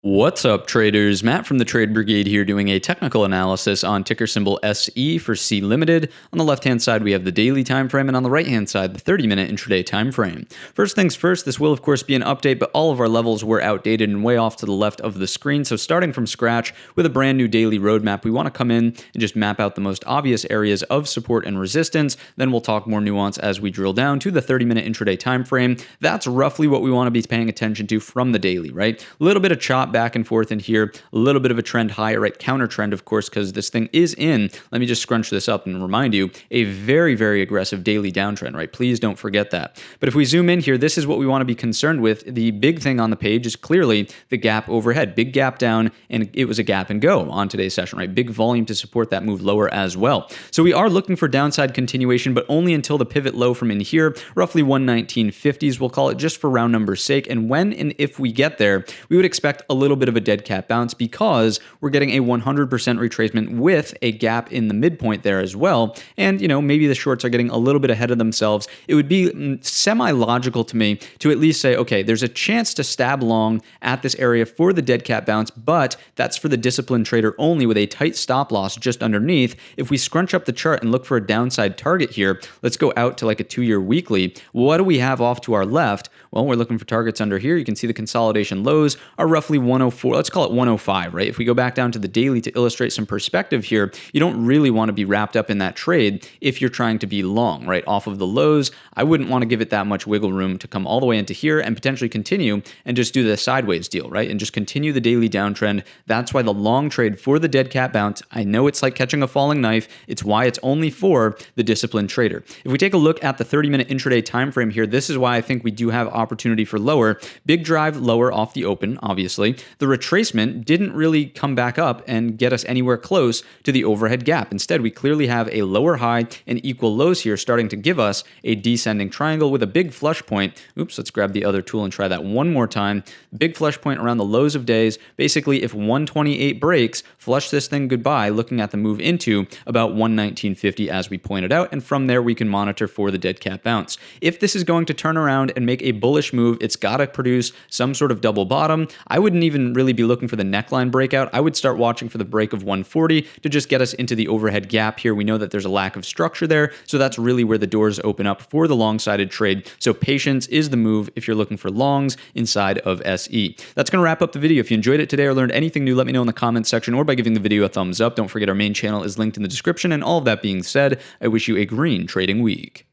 What's up, traders? Matt from the Trade Brigade here doing a technical analysis on ticker symbol SE for C Limited. On the left-hand side, we have the daily time frame, and on the right-hand side, the 30-minute intraday time frame. First things first, this will of course be an update, but all of our levels were outdated and way off to the left of the screen. So starting from scratch with a brand new daily roadmap, we want to come in and just map out the most obvious areas of support and resistance. Then we'll talk more nuance as we drill down to the 30-minute intraday time frame. That's roughly what we want to be paying attention to from the daily, right? A little bit of chop back and forth in here, a little bit of a trend higher, right? Counter trend, of course, because this thing is in, let me just scrunch this up and remind you, a very, very aggressive daily downtrend, right? Please don't forget that. But if we zoom in here, this is what we want to be concerned with. The big thing on the page is clearly the gap overhead, big gap down, and it was a gap and go on today's session, right? Big volume to support that move lower as well. So we are looking for downside continuation, but only until the pivot low from in here, roughly 119.50s, we'll call it just for round numbers sake. And when and if we get there, we would expect a little bit of a dead cat bounce because we're getting a 100% retracement with a gap in the midpoint there as well. And, maybe the shorts are getting a little bit ahead of themselves. It would be semi-logical to me to at least say, okay, there's a chance to stab long at this area for the dead cat bounce, but that's for the disciplined trader only with a tight stop loss just underneath. If we scrunch up the chart and look for a downside target here, let's go out to like a 2-year weekly. What do we have off to our left? Well, we're looking for targets under here. You can see the consolidation lows are roughly 104. Let's call it 105, right? If we go back down to the daily to illustrate some perspective here, you don't really want to be wrapped up in that trade if you're trying to be long, right? Off of the lows, I wouldn't want to give it that much wiggle room to come all the way into here and potentially continue and just do the sideways deal, right? And just continue the daily downtrend. That's why the long trade for the dead cat bounce, I know it's like catching a falling knife. It's why it's only for the disciplined trader. If we take a look at the 30-minute intraday time frame here, this is why I think we do have opportunity for lower. Big drive lower off the open, obviously. The retracement didn't really come back up and get us anywhere close to the overhead gap. Instead, we clearly have a lower high and equal lows here starting to give us a descending triangle with a big flush point. Oops, let's grab the other tool and try that one more time. Big flush point around the lows of days. Basically, if 128 breaks, flush this thing goodbye, looking at the move into about 119.50 as we pointed out, and from there we can monitor for the dead cat bounce. If this is going to turn around and make a bullish move, it's got to produce some sort of double bottom. I wouldn't even really be looking for the neckline breakout. I would start watching for the break of 140 to just get us into the overhead gap here. We know that there's a lack of structure there, so that's really where the doors open up for the long-sided trade. So patience is the move if you're looking for longs inside of SE. That's going to wrap up the video. If you enjoyed it today or learned anything new, let me know in the comments section or by giving the video a thumbs up. Don't forget our main channel is linked in the description, and all of that being said, I wish you a green trading week.